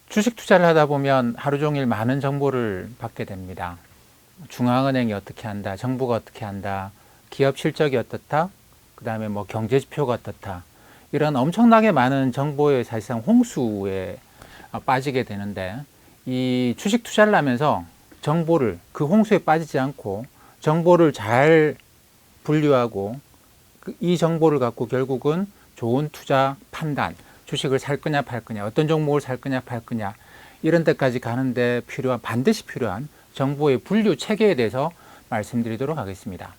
주식 투자를 하다 보면 하루 종일 많은 정보를 받게 됩니다. 중앙은행이 어떻게 한다, 정부가 어떻게 한다, 기업 실적이 어떻다, 그 다음에 뭐 경제 지표가 어떻다, 이런 엄청나게 많은 정보의 사실상 홍수에 빠지게 되는데, 이 주식 투자를 하면서 정보를 그 홍수에 빠지지 않고 정보를 잘 분류하고 이 정보를 갖고 결국은 좋은 투자 판단, 주식을 살 거냐 팔 거냐, 어떤 종목을 살 거냐 팔 거냐, 이런 데까지 가는데 반드시 필요한 정보의 분류 체계에 대해서 말씀드리도록 하겠습니다.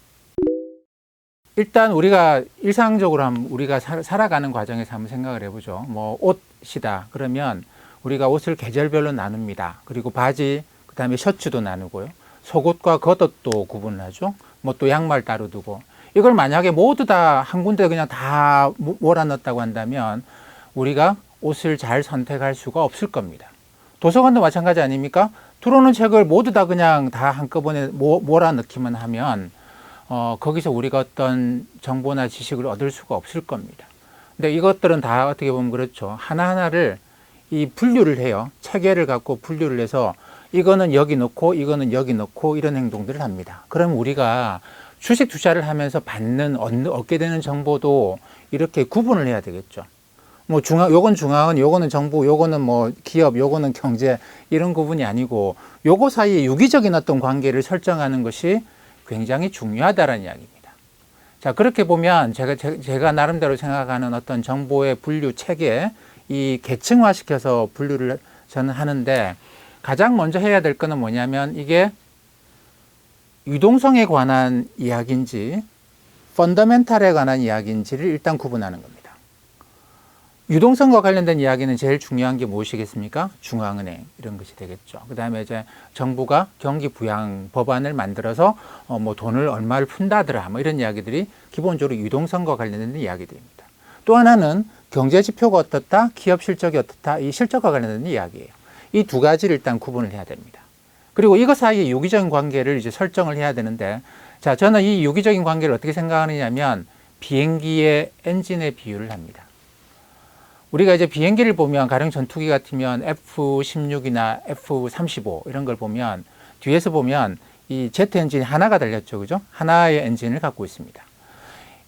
일단 우리가 일상적으로 우리가 살아가는 과정에서 한번 생각을 해보죠. 뭐 옷이다 그러면 우리가 옷을 계절별로 나눕니다. 그리고 바지, 그 다음에 셔츠도 나누고요. 속옷과 겉옷도 구분을 하죠. 뭐 또 양말 따로 두고. 이걸 만약에 모두 다 한 군데 그냥 다 몰아넣었다고 한다면 우리가 옷을 잘 선택할 수가 없을 겁니다. 도서관도 마찬가지 아닙니까? 들어오는 책을 모두 다 그냥 다 한꺼번에 몰아넣기만 하면 거기서 우리가 어떤 정보나 지식을 얻을 수가 없을 겁니다. 근데 이것들은 다 어떻게 보면 그렇죠. 하나하나를 이 분류를 해요. 체계를 갖고 분류를 해서 이거는 여기 넣고 이거는 여기 넣고 이런 행동들을 합니다. 그럼 우리가 주식 투자를 하면서 얻게 되는 정보도 이렇게 구분을 해야 되겠죠. 뭐 요건 중앙은, 요거는 정부, 요거는 뭐 기업, 요거는 경제, 이런 구분이 아니고 요거 사이에 유기적인 어떤 관계를 설정하는 것이 굉장히 중요하다는 이야기입니다. 자, 그렇게 보면 제가 나름대로 생각하는 어떤 정보의 분류 체계, 이 계층화시켜서 분류를 저는 하는데, 가장 먼저 해야 될 거는 뭐냐면 이게 유동성에 관한 이야기인지 펀더멘탈에 관한 이야기인지를 일단 구분하는 겁니다. 유동성과 관련된 이야기는 제일 중요한 게 무엇이겠습니까? 중앙은행, 이런 것이 되겠죠. 그 다음에 이제 정부가 경기 부양 법안을 만들어서 뭐 돈을 얼마를 푼다더라, 뭐 이런 이야기들이 기본적으로 유동성과 관련된 이야기들입니다. 또 하나는 경제 지표가 어떻다, 기업 실적이 어떻다, 이 실적과 관련된 이야기예요. 이 두 가지를 일단 구분을 해야 됩니다. 그리고 이것 사이에 유기적인 관계를 이제 설정을 해야 되는데, 자, 저는 이 유기적인 관계를 어떻게 생각하느냐면 비행기의 엔진에 비유를 합니다. 우리가 이제 비행기를 보면 가령 전투기 같으면 F-16이나 F-35 이런 걸 보면 뒤에서 보면 이 제트 엔진이 하나가 달렸죠. 그죠? 하나의 엔진을 갖고 있습니다.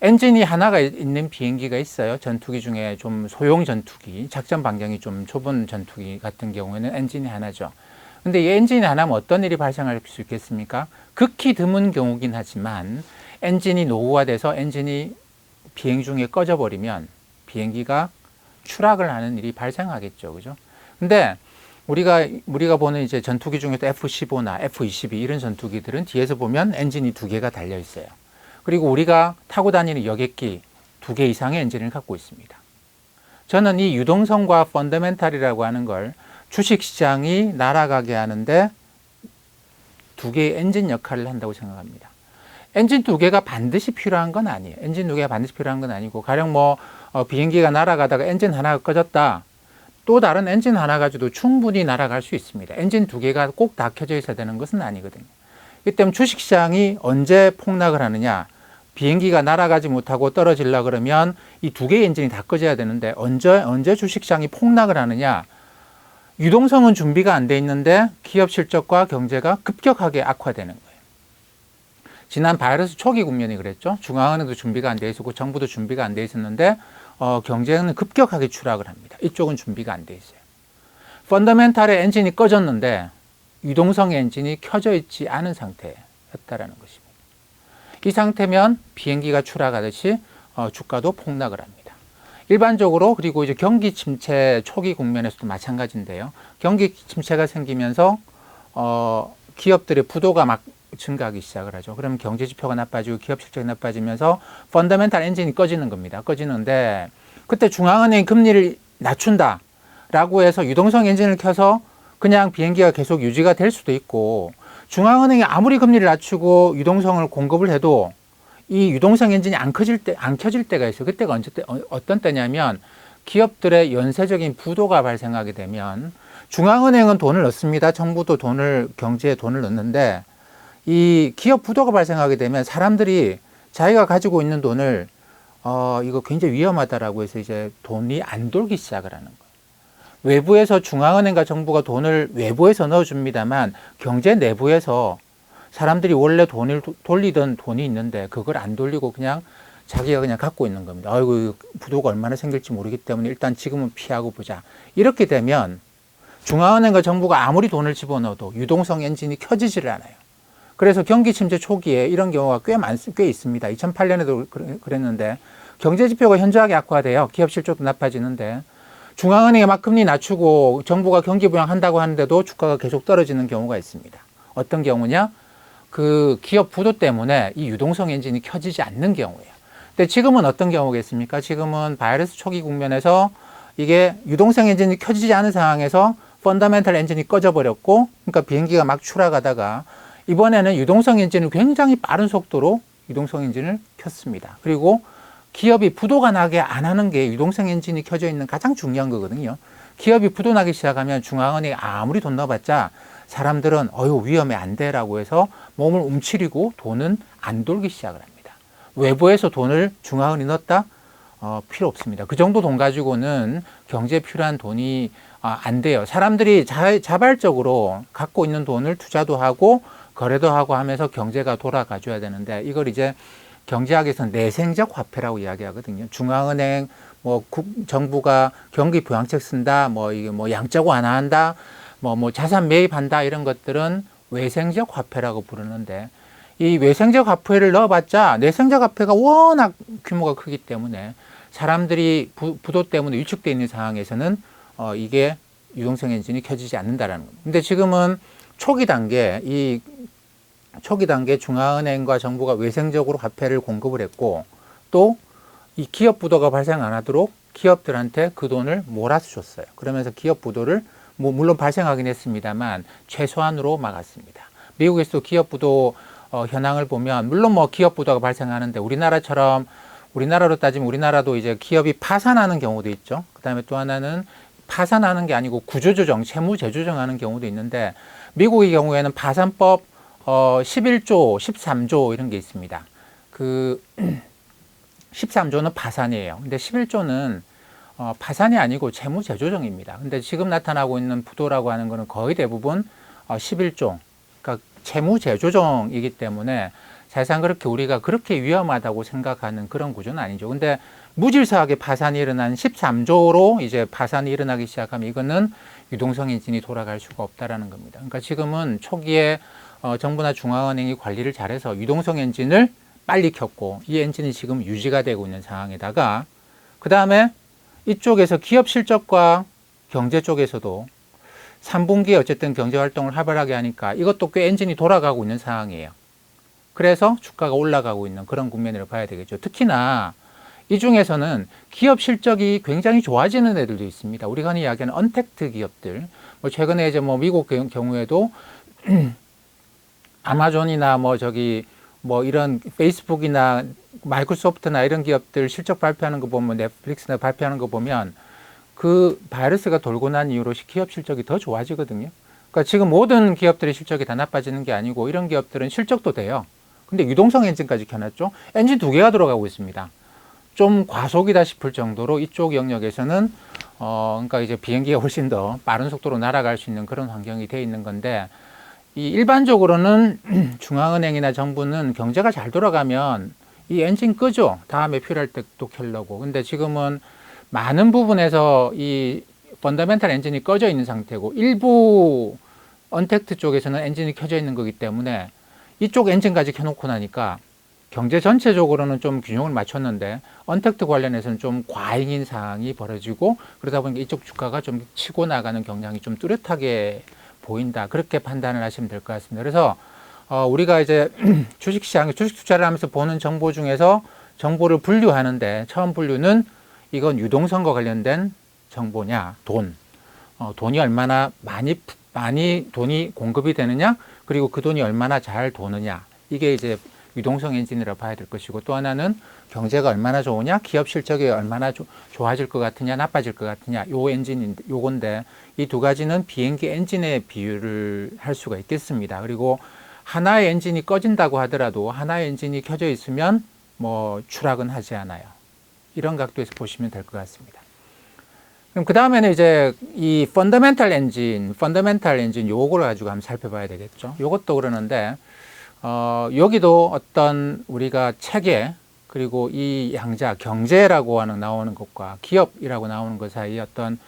엔진이 하나가 있는 비행기가 있어요. 전투기 중에 좀 소형 전투기, 작전 반경이 좀 좁은 전투기 같은 경우에는 엔진이 하나죠. 근데 이 엔진이 하나면 어떤 일이 발생할 수 있겠습니까? 극히 드문 경우긴 하지만 엔진이 노후화돼서 엔진이 비행 중에 꺼져버리면 비행기가 추락을 하는 일이 발생하겠죠. 그죠? 근데 우리가 보는 이제 전투기 중에도 F-15나 F-22 이런 전투기들은 뒤에서 보면 엔진이 두 개가 달려 있어요. 그리고 우리가 타고 다니는 여객기 2개 이상의 엔진을 갖고 있습니다. 저는 이 유동성과 펀더멘탈이라고 하는 걸 주식시장이 날아가게 하는데 2개의 엔진 역할을 한다고 생각합니다. 엔진 2개가 반드시 필요한 건 아니에요. 엔진 2개가 반드시 필요한 건 아니고, 가령 비행기가 날아가다가 엔진 하나가 꺼졌다, 또 다른 엔진 하나 가지고도 충분히 날아갈 수 있습니다. 엔진 2개가 꼭 다 켜져 있어야 되는 것은 아니거든요. 이 때문에 주식시장이 언제 폭락을 하느냐, 비행기가 날아가지 못하고 떨어지려 그러면 이 2개의 엔진이 다 꺼져야 되는데 언제 주식시장이 폭락을 하느냐, 유동성은 준비가 안 돼 있는데 기업 실적과 경제가 급격하게 악화되는 거예요. 지난 바이러스 초기 국면이 그랬죠. 중앙은행도 준비가 안 돼 있었고 정부도 준비가 안 돼 있었는데 경제는 급격하게 추락을 합니다. 이쪽은 준비가 안 돼 있어요. 펀더멘탈의 엔진이 꺼졌는데 유동성의 엔진이 켜져 있지 않은 상태였다라는 것입니다. 이 상태면 비행기가 추락하듯이 주가도 폭락을 합니다. 일반적으로, 그리고 이제 경기 침체 초기 국면에서도 마찬가지인데요. 경기 침체가 생기면서 기업들의 부도가 막 증가하기 시작을 하죠. 그러면 경제 지표가 나빠지고 기업 실적이 나빠지면서 펀더멘탈 엔진이 꺼지는 겁니다. 꺼지는데 그때 중앙은행이 금리를 낮춘다라고 해서 유동성 엔진을 켜서 그냥 비행기가 계속 유지가 될 수도 있고, 중앙은행이 아무리 금리를 낮추고 유동성을 공급을 해도 이 유동성 엔진이 안 켜질 때가 있어요. 그때가 어떤 때냐면 기업들의 연쇄적인 부도가 발생하게 되면 중앙은행은 돈을 넣습니다. 정부도 경제에 돈을 넣는데 이 기업 부도가 발생하게 되면 사람들이 자기가 가지고 있는 돈을 이거 굉장히 위험하다라고 해서 이제 돈이 안 돌기 시작을 하는 거예요. 외부에서 중앙은행과 정부가 돈을 외부에서 넣어줍니다만 경제 내부에서 사람들이 원래 돈을 돌리던 돈이 있는데 그걸 안 돌리고 그냥 자기가 그냥 갖고 있는 겁니다. 아이고, 부도가 얼마나 생길지 모르기 때문에 일단 지금은 피하고 보자. 이렇게 되면 중앙은행과 정부가 아무리 돈을 집어넣어도 유동성 엔진이 켜지지를 않아요. 그래서 경기 침체 초기에 이런 경우가 꽤 있습니다. 2008년에도 그랬는데 경제 지표가 현저하게 악화돼요. 기업 실적도 나빠지는데 중앙은행이 막 금리 낮추고 정부가 경기 부양한다고 하는데도 주가가 계속 떨어지는 경우가 있습니다. 어떤 경우냐? 그 기업 부도 때문에 이 유동성 엔진이 켜지지 않는 경우예요. 근데 지금은 어떤 경우겠습니까? 지금은 바이러스 초기 국면에서 이게 유동성 엔진이 켜지지 않은 상황에서 펀더멘털 엔진이 꺼져버렸고, 그러니까 비행기가 막 추락하다가 이번에는 유동성 엔진을 굉장히 빠른 속도로 유동성 엔진을 켰습니다. 그리고 기업이 부도가 나게 안 하는 게 유동성 엔진이 켜져 있는 가장 중요한 거거든요. 기업이 부도 나기 시작하면 중앙은행이 아무리 돈 넣어봤자 사람들은 어휴 위험해 안 돼라고 해서 몸을 움츠리고 돈은 안 돌기 시작을 합니다. 외부에서 돈을 중앙은행이 넣었다? 필요 없습니다. 그 정도 돈 가지고는 경제에 필요한 돈이 안 돼요. 사람들이 자발적으로 갖고 있는 돈을 투자도 하고 거래도 하고 하면서 경제가 돌아가줘야 되는데 이걸 이제 경제학에서는 내생적 화폐라고 이야기하거든요. 중앙은행, 정부가 경기 부양책 쓴다, 이게 양적 완화한다, 자산 매입한다 이런 것들은 외생적 화폐라고 부르는데 이 외생적 화폐를 넣어봤자 내생적 화폐가 워낙 규모가 크기 때문에 사람들이 부도 때문에 위축되어 있는 상황에서는 이게 유동성 엔진이 켜지지 않는다라는 겁니다. 근데 지금은 초기 단계 중앙은행과 정부가 외생적으로 화폐를 공급을 했고 또 이 기업 부도가 발생 안 하도록 기업들한테 그 돈을 몰아서 줬어요. 그러면서 기업 부도를 물론 발생하긴 했습니다만 최소한으로 막았습니다. 미국에서도 기업 부도 현황을 보면 물론 기업 부도가 발생하는데 우리나라로 따지면 우리나라도 이제 기업이 파산하는 경우도 있죠. 그다음에 또 하나는 파산하는 게 아니고 구조조정, 채무 재조정하는 경우도 있는데 미국의 경우에는 파산법 11조, 13조 이런 게 있습니다. 그 13조는 파산이에요. 근데 11조는 파산이 아니고 채무 재조정입니다. 근데 지금 나타나고 있는 부도라고 하는 거는 거의 대부분 11조, 그러니까 채무 재조정이기 때문에 사실상 우리가 그렇게 위험하다고 생각하는 그런 구조는 아니죠. 근데 무질서하게 파산이 일어난 13조로 이제 파산이 일어나기 시작하면 이거는 유동성 엔진이 돌아갈 수가 없다라는 겁니다. 그러니까 지금은 초기에 정부나 중앙은행이 관리를 잘해서 유동성 엔진을 빨리 켰고 이 엔진이 지금 유지가 되고 있는 상황에다가 그 다음에 이쪽에서 기업 실적과 경제 쪽에서도 3분기에 어쨌든 경제 활동을 활발하게 하니까 이것도 꽤 엔진이 돌아가고 있는 상황이에요. 그래서 주가가 올라가고 있는 그런 국면으로 봐야 되겠죠. 특히나 이 중에서는 기업 실적이 굉장히 좋아지는 애들도 있습니다. 우리가 흔히 이야기하는 언택트 기업들. 최근에 이제 미국 경우에도 아마존이나 이런 페이스북이나 마이크로소프트나 이런 기업들 실적 발표하는 거 보면 넷플릭스나 발표하는 거 보면 그 바이러스가 돌고 난 이후로 기업 실적이 더 좋아지거든요. 그러니까 지금 모든 기업들의 실적이 다 나빠지는 게 아니고 이런 기업들은 실적도 돼요. 근데 유동성 엔진까지 켜놨죠. 엔진 2개가 들어가고 있습니다. 좀 과속이다 싶을 정도로 이쪽 영역에서는 그러니까 이제 비행기가 훨씬 더 빠른 속도로 날아갈 수 있는 그런 환경이 돼 있는 건데 이 일반적으로는 중앙은행이나 정부는 경제가 잘 돌아가면 이 엔진 끄죠. 다음에 필요할 때 또 켜려고. 근데 지금은 많은 부분에서 이 펀더멘탈 엔진이 꺼져 있는 상태고 일부 언택트 쪽에서는 엔진이 켜져 있는 거기 때문에 이쪽 엔진까지 켜놓고 나니까 경제 전체적으로는 좀 균형을 맞췄는데 언택트 관련해서는 좀 과잉인 상황이 벌어지고 그러다 보니까 이쪽 주가가 좀 치고 나가는 경향이 좀 뚜렷하게 보인다. 그렇게 판단을 하시면 될 것 같습니다. 그래서 우리가 이제 주식시장에 주식 투자를 하면서 보는 정보 중에서 정보를 분류하는데 처음 분류는 이건 유동성과 관련된 정보냐, 돈이 얼마나 많이 돈이 공급이 되느냐, 그리고 그 돈이 얼마나 잘 도느냐, 이게 이제 유동성 엔진이라고 봐야 될 것이고 또 하나는 경제가 얼마나 좋으냐, 기업 실적이 얼마나 좋아질 것 같으냐, 나빠질 것 같으냐, 요건데 이 두 가지는 비행기 엔진의 비율을 할 수가 있겠습니다. 그리고 하나의 엔진이 꺼진다고 하더라도 하나의 엔진이 켜져 있으면 추락은 하지 않아요. 이런 각도에서 보시면 될 것 같습니다. 그럼 그 다음에는 이제 이 펀더멘탈 엔진 요거를 가지고 한번 살펴봐야 되겠죠. 요것도 그러는데, 여기도 어떤 우리가 체계, 그리고 이 양자, 경제라고 하는 나오는 것과 기업이라고 나오는 것 사이에 어떤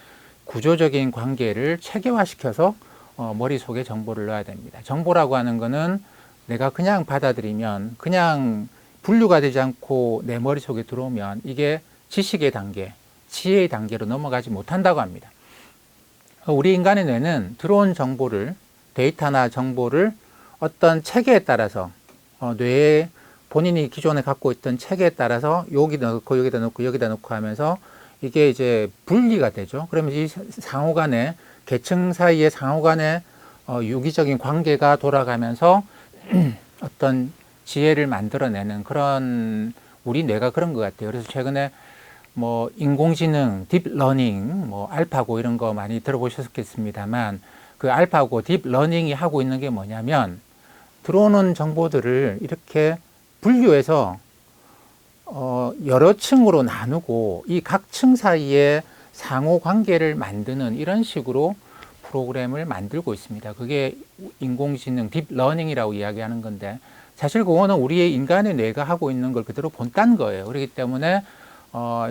구조적인 관계를 체계화시켜서 머릿속에 정보를 넣어야 됩니다. 정보라고 하는 거는 내가 그냥 받아들이면, 그냥 분류가 되지 않고 내 머릿속에 들어오면 이게 지식의 단계, 지혜의 단계로 넘어가지 못한다고 합니다. 우리 인간의 뇌는 들어온 정보를, 데이터나 정보를 어떤 체계에 따라서 뇌에 본인이 기존에 갖고 있던 체계에 따라서 여기다 넣고 여기다 넣고 여기다 넣고 하면서 이게 이제 분리가 되죠. 그러면 이 상호 간의 계층 사이의 상호 간의 유기적인 관계가 돌아가면서 어떤 지혜를 만들어내는 그런 우리 뇌가 그런 것 같아요. 그래서 최근에 뭐 인공지능, 딥러닝, 뭐 알파고 이런 거 많이 들어보셨겠습니다만 그 알파고, 딥러닝이 하고 있는 게 뭐냐면 들어오는 정보들을 이렇게 분류해서 여러 층으로 나누고 이 각 층 사이에 상호 관계를 만드는 이런 식으로 프로그램을 만들고 있습니다. 그게 인공지능 딥러닝이라고 이야기하는 건데 사실 그거는 우리의 인간의 뇌가 하고 있는 걸 그대로 본딴 거예요. 그렇기 때문에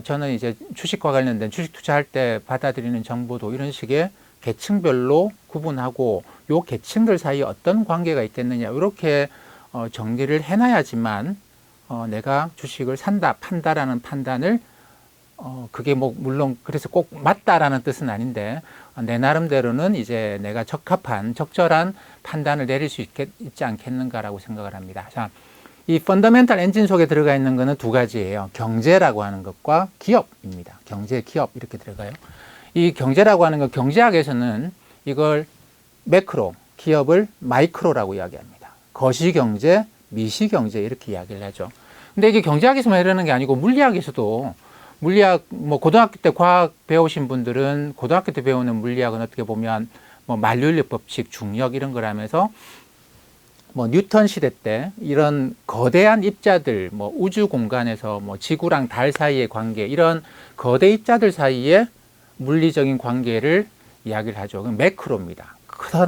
저는 이제 주식과 관련된 주식 투자할 때 받아들이는 정보도 이런 식의 계층별로 구분하고 요 계층들 사이에 어떤 관계가 있겠느냐 이렇게 정리를 해놔야지만 내가 주식을 산다, 판다라는 판단을 그게 뭐 물론 그래서 꼭 맞다라는 뜻은 아닌데 내 나름대로는 이제 내가 적합한 적절한 판단을 내릴 수 있지 않겠는가라고 생각을 합니다. 자, 이 펀더멘탈 엔진 속에 들어가 있는 거는 두 가지예요. 경제라고 하는 것과 기업입니다. 경제, 기업 이렇게 들어가요. 이 경제라고 하는 거 경제학에서는 이걸 매크로, 기업을 마이크로라고 이야기합니다. 거시경제, 미시경제 이렇게 이야기를 하죠. 근데 이게 경제학에서만 이러는 게 아니고 물리학에서도 물리학 뭐 고등학교 때 과학 배우신 분들은 고등학교 때 배우는 물리학은 어떻게 보면 뭐 만류인력 법칙, 중력 이런 걸 하면서 뭐 뉴턴 시대 때 이런 거대한 입자들 뭐 우주 공간에서 뭐 지구랑 달 사이의 관계 이런 거대 입자들 사이에 물리적인 관계를 이야기를 하죠. 그럼 매크로입니다.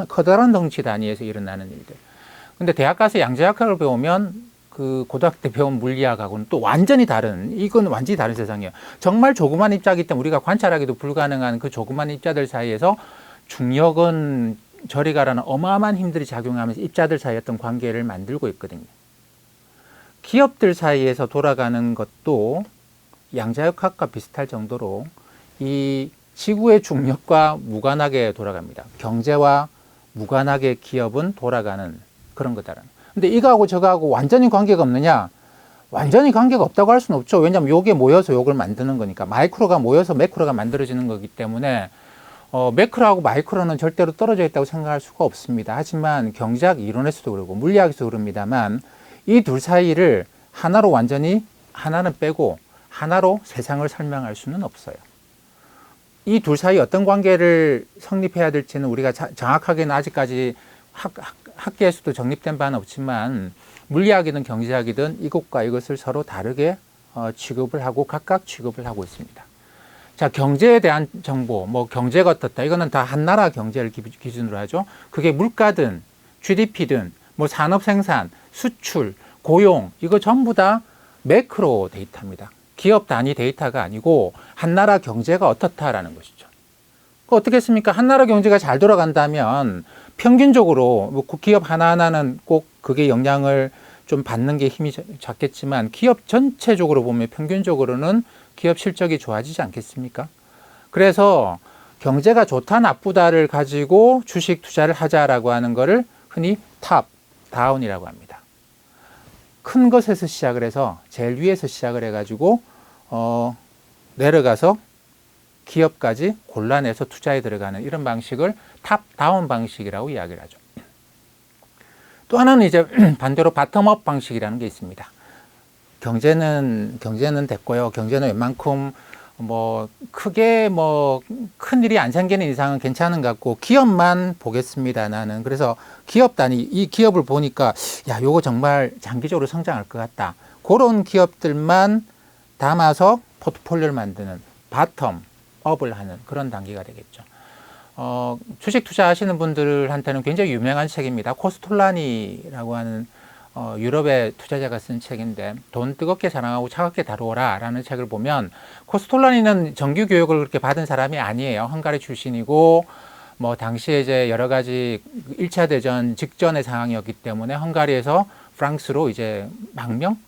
커다란 덩치 단위에서 일어나는 일들. 근데 대학 가서 양자역학을 배우면 그 고등학교 때 배운 물리학하고는 또 완전히 다른, 이건 완전히 다른 세상이에요. 정말 조그만 입자이기 때문에 우리가 관찰하기도 불가능한 그 조그만 입자들 사이에서 중력은 저리 가라는 어마어마한 힘들이 작용하면서 입자들 사이의 어떤 관계를 만들고 있거든요. 기업들 사이에서 돌아가는 것도 양자역학과 비슷할 정도로 이 지구의 중력과 무관하게 돌아갑니다. 경제와 무관하게 기업은 돌아가는 그런 거다라는. 근데 이거하고 저거하고 완전히 관계가 없느냐? 완전히 관계가 없다고 할 수는 없죠. 왜냐하면 요게 모여서 요걸 만드는 거니까. 마이크로가 모여서 매크로가 만들어지는 거기 때문에 매크로하고 마이크로는 절대로 떨어져 있다고 생각할 수가 없습니다. 하지만 경제학 이론에서도 그러고 물리학에서도 그럽니다만 이 둘 사이를 하나로 완전히 하나는 빼고 하나로 세상을 설명할 수는 없어요. 이 둘 사이 어떤 관계를 성립해야 될지는 우리가 정확하게는 아직까지 학계에서도 정립된 바는 없지만 물리학이든 경제학이든 이것과 이것을 서로 다르게 취급을 하고 각각 취급을 하고 있습니다. 자, 경제에 대한 정보, 뭐 경제가 어떻다 이거는 다 한 나라 경제를 기준으로 하죠. 그게 물가든 GDP든 뭐 산업 생산, 수출, 고용 이거 전부 다 매크로 데이터입니다. 기업 단위 데이터가 아니고 한 나라 경제가 어떻다라는 것이죠. 어떻게 했습니까? 한 나라 경제가 잘 돌아간다면 평균적으로 뭐 기업 하나하나는 꼭 그게 영향을 좀 받는 게 힘이 작겠지만 기업 전체적으로 보면 평균적으로는 기업 실적이 좋아지지 않겠습니까? 그래서 경제가 좋다 나쁘다를 가지고 주식 투자를 하자라고 하는 거를 흔히 탑, 다운이라고 합니다. 큰 것에서 시작을 해서 제일 위에서 시작을 해가지고 내려가서 기업까지 골라내서 투자에 들어가는 이런 방식을 탑다운 방식이라고 이야기를 하죠. 또 하나는 이제 반대로 바텀업 방식이라는 게 있습니다. 경제는 됐고요. 경제는 웬만큼 뭐 크게 뭐 큰 일이 안 생기는 이상은 괜찮은 것 같고 기업만 보겠습니다. 나는 그래서 기업 단위 이 기업을 보니까 야 요거 정말 장기적으로 성장할 것 같다. 그런 기업들만 담아서 포트폴리오를 만드는 바텀 업을 하는 그런 단계가 되겠죠. 주식 투자하시는 분들한테는 굉장히 유명한 책입니다. 코스톨라니라고 하는 유럽의 투자자가 쓴 책인데, 돈 뜨겁게 사랑하고 차갑게 다루어라 라는 책을 보면, 코스톨라니는 정규 교육을 그렇게 받은 사람이 아니에요. 헝가리 출신이고, 뭐 당시에 이제 여러 가지 1차 대전 직전의 상황이었기 때문에 헝가리에서 프랑스로 이제 망명?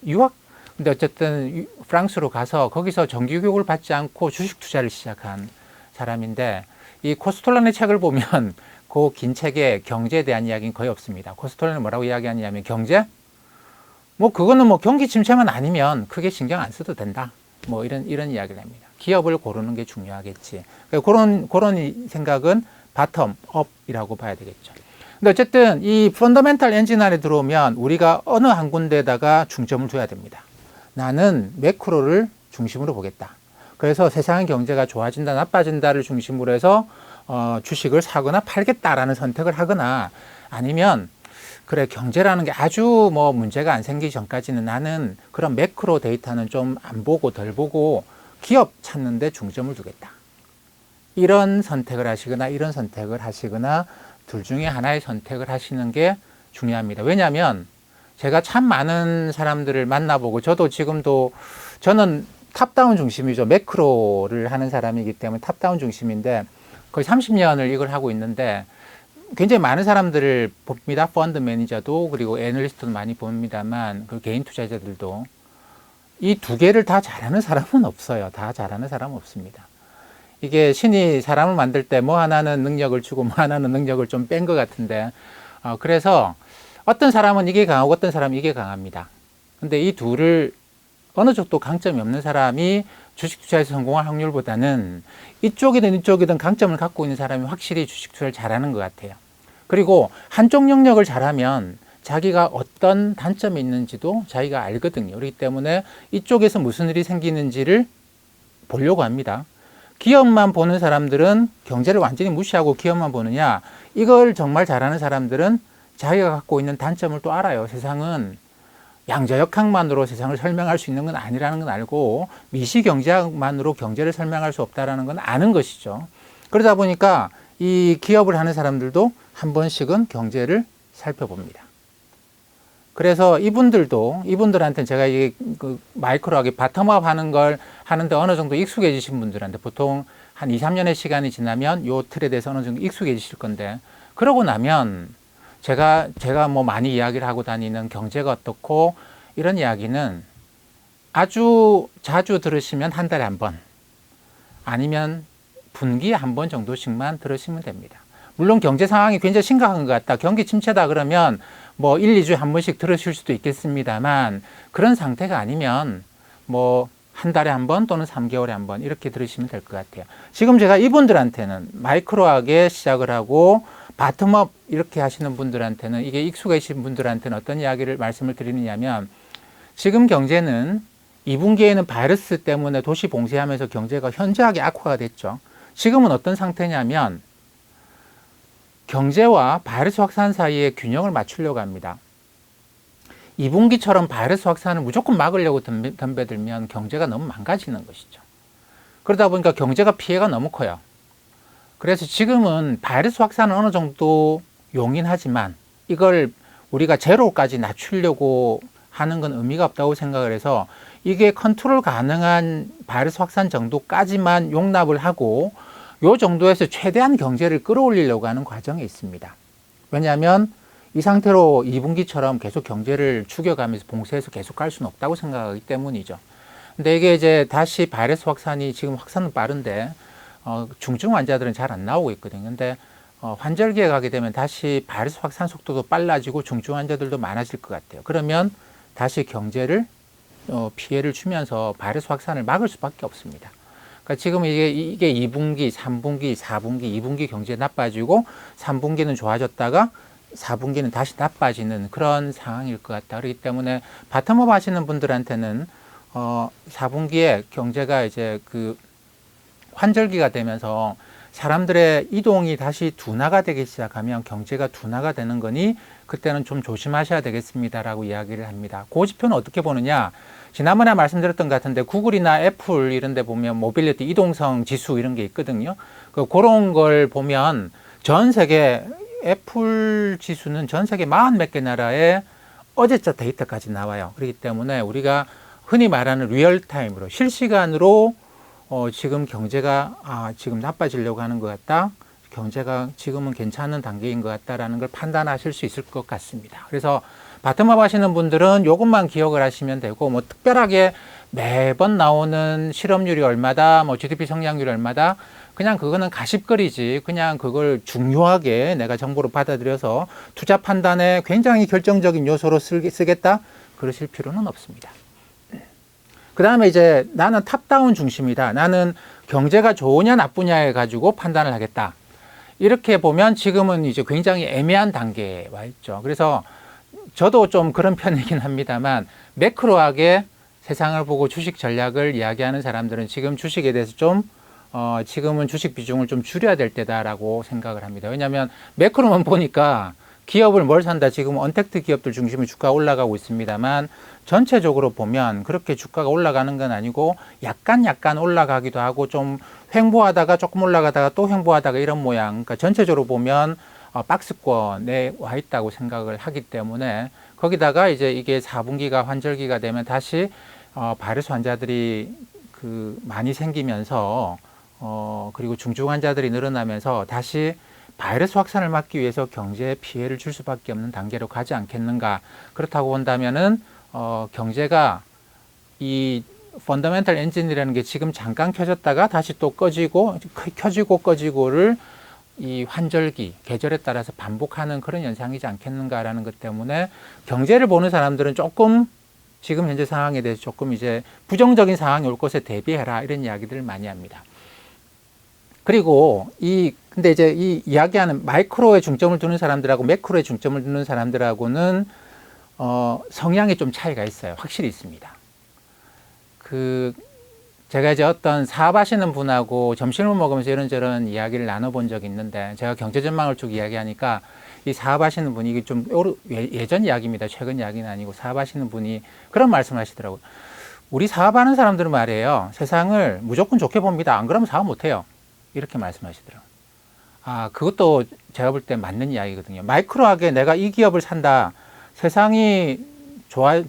유학? 근데 어쨌든 프랑스로 가서 거기서 정규 교육을 받지 않고 주식 투자를 시작한 사람인데, 이 코스톨라니 책을 보면 그 긴 책에 경제에 대한 이야기는 거의 없습니다. 코스톨라니는 뭐라고 이야기하냐면, 경제? 뭐 그거는 뭐 경기 침체만 아니면 크게 신경 안 써도 된다. 뭐 이런 이야기를 합니다. 기업을 고르는 게 중요하겠지. 그런 생각은 바텀업이라고 봐야 되겠죠. 근데 어쨌든 이 펀더멘탈 엔진 안에 들어오면 우리가 어느 한 군데에다가 중점을 둬야 됩니다. 나는 매크로를 중심으로 보겠다. 그래서 세상의 경제가 좋아진다, 나빠진다를 중심으로 해서 주식을 사거나 팔겠다라는 선택을 하거나, 아니면 그래, 경제라는 게 아주 뭐 문제가 안 생기기 전까지는 나는 그런 매크로 데이터는 좀 안 보고 덜 보고 기업 찾는 데 중점을 두겠다. 이런 선택을 하시거나 이런 선택을 하시거나 둘 중에 하나의 선택을 하시는 게 중요합니다. 왜냐하면 제가 참 많은 사람들을 만나보고, 저도 지금도 저는 탑다운 중심이죠. 매크로를 하는 사람이기 때문에 탑다운 중심인데 거의 30년을 이걸 하고 있는데, 굉장히 많은 사람들을 봅니다. 펀드 매니저도, 그리고 애널리스트도 많이 봅니다만, 그 개인 투자자들도. 이 두 개를 다 잘하는 사람은 없어요. 다 잘하는 사람은 없습니다. 이게 신이 사람을 만들 때 뭐 하나는 능력을 주고 뭐 하나는 능력을 좀 뺀 것 같은데, 그래서 어떤 사람은 이게 강하고 어떤 사람은 이게 강합니다. 근데 이 둘을 어느 정도 강점이 없는 사람이 주식 투자에서 성공할 확률보다는 이쪽이든 이쪽이든 강점을 갖고 있는 사람이 확실히 주식 투자를 잘하는 것 같아요. 그리고 한쪽 영역을 잘하면 자기가 어떤 단점이 있는지도 자기가 알거든요. 그렇기 때문에 이쪽에서 무슨 일이 생기는지를 보려고 합니다. 기업만 보는 사람들은 경제를 완전히 무시하고 기업만 보느냐, 이걸 정말 잘하는 사람들은 자기가 갖고 있는 단점을 또 알아요. 세상은 양자역학만으로 세상을 설명할 수 있는 건 아니라는 건 알고, 미시경제학만으로 경제를 설명할 수 없다는 건 아는 것이죠. 그러다 보니까 이 기업을 하는 사람들도 한 번씩은 경제를 살펴봅니다. 그래서 이분들한테는 제가 이게 그 마이크로하게 바텀업 하는 걸 하는데 어느 정도 익숙해지신 분들한테, 보통 한 2, 3년의 시간이 지나면 요 틀에 대해서 어느 정도 익숙해지실 건데, 그러고 나면 제가 뭐 많이 이야기를 하고 다니는 경제가 어떻고 이런 이야기는 아주 자주 들으시면 한 달에 한 번, 아니면 분기에 한 번 정도씩만 들으시면 됩니다. 물론 경제 상황이 굉장히 심각한 것 같다, 경기 침체다 그러면 뭐 1, 2주에 한 번씩 들으실 수도 있겠습니다만, 그런 상태가 아니면 뭐 한 달에 한 번 또는 3개월에 한 번 이렇게 들으시면 될 것 같아요. 지금 제가 이분들한테는 마이크로하게 시작을 하고 바텀업 이렇게 하시는 분들한테는, 이게 익숙해진 분들한테는 어떤 이야기를 말씀을 드리느냐면, 지금 경제는 2분기에는 바이러스 때문에 도시 봉쇄하면서 경제가 현저하게 악화가 됐죠. 지금은 어떤 상태냐면 경제와 바이러스 확산 사이에 균형을 맞추려고 합니다. 2분기처럼 바이러스 확산을 무조건 막으려고 덤벼들면 경제가 너무 망가지는 것이죠. 그러다 보니까 경제가 피해가 너무 커요. 그래서 지금은 바이러스 확산은 어느 정도 용인하지만 이걸 우리가 제로까지 낮추려고 하는 건 의미가 없다고 생각을 해서, 이게 컨트롤 가능한 바이러스 확산 정도까지만 용납을 하고 요 정도에서 최대한 경제를 끌어올리려고 하는 과정에 있습니다. 왜냐하면 이 상태로 2분기처럼 계속 경제를 죽여가면서 봉쇄해서 계속 갈 수는 없다고 생각하기 때문이죠. 근데 이게 이제 다시 바이러스 확산이, 지금 확산은 빠른데 중증 환자들은 잘 안 나오고 있거든요. 근데 환절기에 가게 되면 다시 바이러스 확산 속도도 빨라지고 중증 환자들도 많아질 것 같아요. 그러면 다시 경제를 피해를 주면서 바이러스 확산을 막을 수밖에 없습니다. 그러니까 지금 이게 2분기, 3분기, 4분기, 2분기 경제 나빠지고 3분기는 좋아졌다가 4분기는 다시 나빠지는 그런 상황일 것 같다. 그렇기 때문에 바텀업 하시는 분들한테는 4분기에 경제가 이제 그 환절기가 되면서 사람들의 이동이 다시 둔화가 되기 시작하면 경제가 둔화가 되는 거니 그때는 좀 조심하셔야 되겠습니다라고 이야기를 합니다. 그 지표는 어떻게 보느냐? 지난번에 말씀드렸던 것 같은데 구글이나 애플 이런 데 보면 모빌리티 이동성 지수 이런 게 있거든요. 그런 걸 보면 전 세계 애플 지수는 전 세계 40 몇 개 나라에 어제자 데이터까지 나와요. 그렇기 때문에 우리가 흔히 말하는 리얼타임으로 실시간으로 지금 경제가 지금 나빠지려고 하는 것 같다. 경제가 지금은 괜찮은 단계인 것 같다라는 걸 판단하실 수 있을 것 같습니다. 그래서 바텀업 하시는 분들은 이것만 기억을 하시면 되고, 뭐 특별하게 매번 나오는 실업률이 얼마다, 뭐 GDP 성장률이 얼마다, 그냥 그거는 가십거리지. 그냥 그걸 중요하게 내가 정보로 받아들여서 투자 판단에 굉장히 결정적인 요소로 쓰겠다? 그러실 필요는 없습니다. 그 다음에 이제 나는 탑다운 중심이다. 나는 경제가 좋으냐 나쁘냐에 가지고 판단을 하겠다. 이렇게 보면 지금은 이제 굉장히 애매한 단계에 와 있죠. 그래서 저도 좀 그런 편이긴 합니다만, 매크로하게 세상을 보고 주식 전략을 이야기하는 사람들은 지금 주식에 대해서 좀 지금은 주식 비중을 좀 줄여야 될 때다라고 생각을 합니다. 왜냐하면 매크로만 보니까 기업을 뭘 산다, 지금 언택트 기업들 중심으로 주가가 올라가고 있습니다만, 전체적으로 보면 그렇게 주가가 올라가는 건 아니고 약간 올라가기도 하고 좀 횡보하다가 조금 올라가다가 또 횡보하다가 이런 모양. 그러니까 전체적으로 보면 박스권에 와 있다고 생각을 하기 때문에, 거기다가 이제 이게 4분기가 환절기가 되면 다시 바이러스 환자들이 많이 생기면서 그리고 중증 환자들이 늘어나면서 다시 바이러스 확산을 막기 위해서 경제에 피해를 줄 수밖에 없는 단계로 가지 않겠는가. 그렇다고 본다면은 경제가 이 펀더멘털 엔진이라는 게 지금 잠깐 켜졌다가 다시 또 켜지고 꺼지고를 이 환절기, 계절에 따라서 반복하는 그런 현상이지 않겠는가라는 것 때문에, 경제를 보는 사람들은 조금 지금 현재 상황에 대해서 조금 이제 부정적인 상황이 올 것에 대비해라, 이런 이야기들을 많이 합니다. 그리고 근데 이제 이 이야기하는 마이크로에 중점을 두는 사람들하고 매크로에 중점을 두는 사람들하고는 성향이 좀 차이가 있어요. 확실히 있습니다. 제가 이제 어떤 사업하시는 분하고 점심을 먹으면서 이런저런 이야기를 나눠본 적이 있는데, 제가 경제 전망을 쭉 이야기하니까 이 사업하시는 분이, 이게 좀 예전 이야기입니다. 최근 이야기는 아니고, 사업하시는 분이 그런 말씀을 하시더라고요. 우리 사업하는 사람들은 말이에요, 세상을 무조건 좋게 봅니다. 안 그러면 사업 못해요. 이렇게 말씀하시더라고요. 그것도 제가 볼 때 맞는 이야기거든요. 마이크로하게 내가 이 기업을 산다, 세상이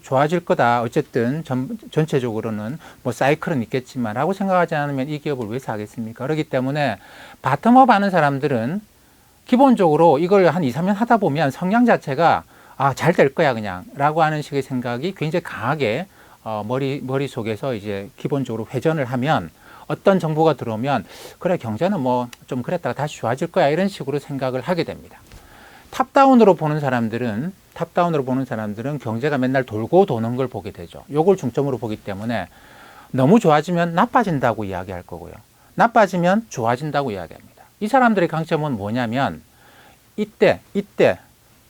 좋아질 거다. 어쨌든 전체적으로는 뭐 사이클은 있겠지만 하고 생각하지 않으면 이 기업을 왜 사겠습니까? 그렇기 때문에 바텀업 하는 사람들은 기본적으로 이걸 한 2, 3년 하다 보면 성향 자체가 잘 될 거야 그냥 라고 하는 식의 생각이 굉장히 강하게 머릿속에서 이제 기본적으로 회전을 하면, 어떤 정보가 들어오면 그래 경제는 뭐 좀 그랬다가 다시 좋아질 거야 이런 식으로 생각을 하게 됩니다. 탑다운으로 보는 사람들은 경제가 맨날 돌고 도는 걸 보게 되죠. 요걸 중점으로 보기 때문에 너무 좋아지면 나빠진다고 이야기할 거고요. 나빠지면 좋아진다고 이야기합니다. 이 사람들의 강점은 뭐냐면, 이때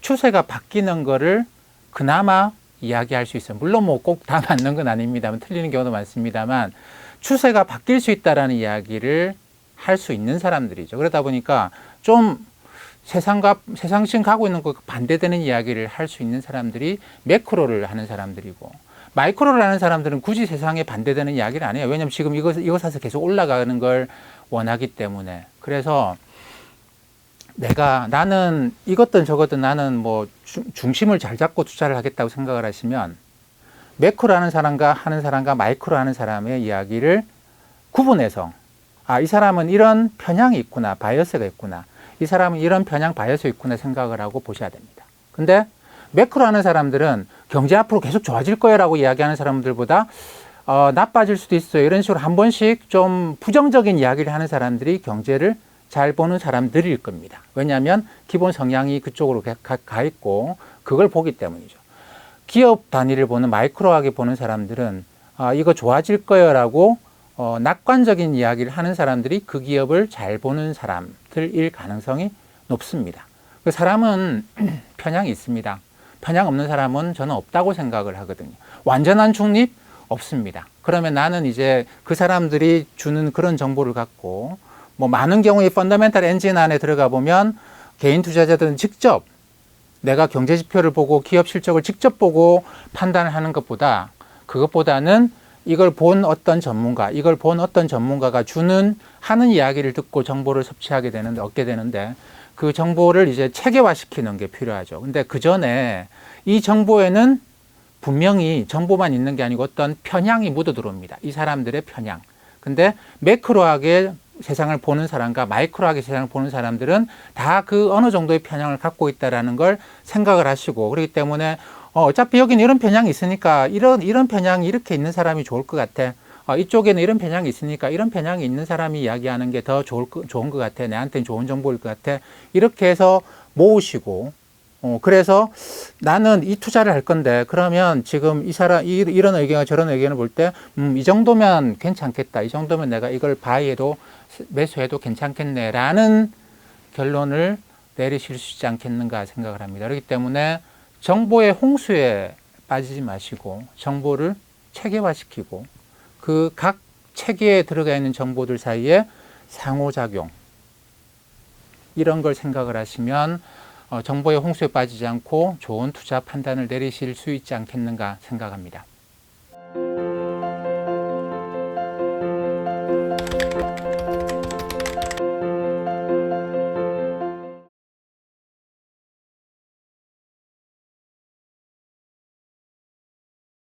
추세가 바뀌는 거를 그나마 이야기할 수 있어요. 물론 뭐 꼭 다 맞는 건 아닙니다만, 틀리는 경우도 많습니다만, 추세가 바뀔 수 있다라는 이야기를 할 수 있는 사람들이죠. 그러다 보니까 좀 세상식 가고 있는 것 반대되는 이야기를 할 수 있는 사람들이 매크로를 하는 사람들이고, 마이크로를 하는 사람들은 굳이 세상에 반대되는 이야기를 안 해요. 왜냐하면 지금 이거 사서 계속 올라가는 걸 원하기 때문에. 그래서 나는 이것든 저것든 나는 뭐 중심을 잘 잡고 투자를 하겠다고 생각을 하시면, 매크로 하는 사람과 마이크로 하는 사람의 이야기를 구분해서, 이 사람은 이런 편향이 있구나, 바이어스가 있구나, 이 사람은 이런 편향 바이어스 있구나 생각을 하고 보셔야 됩니다. 근데 매크로 하는 사람들은 경제 앞으로 계속 좋아질 거예요 라고 이야기하는 사람들보다 나빠질 수도 있어요, 이런 식으로 한 번씩 좀 부정적인 이야기를 하는 사람들이 경제를 잘 보는 사람들일 겁니다. 왜냐하면 기본 성향이 그쪽으로 가 있고 그걸 보기 때문이죠. 기업 단위를 보는, 마이크로하게 보는 사람들은 이거 좋아질 거예요 라고 낙관적인 이야기를 하는 사람들이 그 기업을 잘 보는 사람들일 가능성이 높습니다. 그 사람은 편향이 있습니다. 편향 없는 사람은 저는 없다고 생각을 하거든요. 완전한 중립 없습니다. 그러면 나는 이제 그 사람들이 주는 그런 정보를 갖고, 뭐 많은 경우에 펀더멘털 엔진 안에 들어가 보면 개인 투자자들은 직접 내가 경제 지표를 보고 기업 실적을 직접 보고 판단을 하는 것보다 그것보다는 이걸 본 어떤 전문가가 하는 이야기를 듣고 정보를 얻게 되는데 그 정보를 이제 체계화시키는 게 필요하죠. 근데 그 전에 이 정보에는 분명히 정보만 있는 게 아니고 어떤 편향이 묻어 들어옵니다. 이 사람들의 편향. 근데 매크로하게 세상을 보는 사람과 마이크로하게 세상을 보는 사람들은 다 그 어느 정도의 편향을 갖고 있다라는 걸 생각을 하시고, 그렇기 때문에 어차피 여기는 이런 편향이 있으니까 이런 편향이 이렇게 있는 사람이 좋을 것 같아. 이쪽에는 이런 편향이 있으니까 이런 편향이 있는 사람이 이야기하는 게 더 좋은 것 같아. 내한테는 좋은 정보일 것 같아. 이렇게 해서 모으시고, 그래서 나는 이 투자를 할 건데, 그러면 지금 이런 의견과 저런 의견을 볼 때, 이 정도면 괜찮겠다. 이 정도면 내가 이걸 바이해도 매수해도 괜찮겠네라는 결론을 내리실 수 있지 않겠는가 생각을 합니다. 그렇기 때문에 정보의 홍수에 빠지지 마시고 정보를 체계화시키고 그 각 체계에 들어가 있는 정보들 사이에 상호작용, 이런 걸 생각을 하시면 정보의 홍수에 빠지지 않고 좋은 투자 판단을 내리실 수 있지 않겠는가 생각합니다.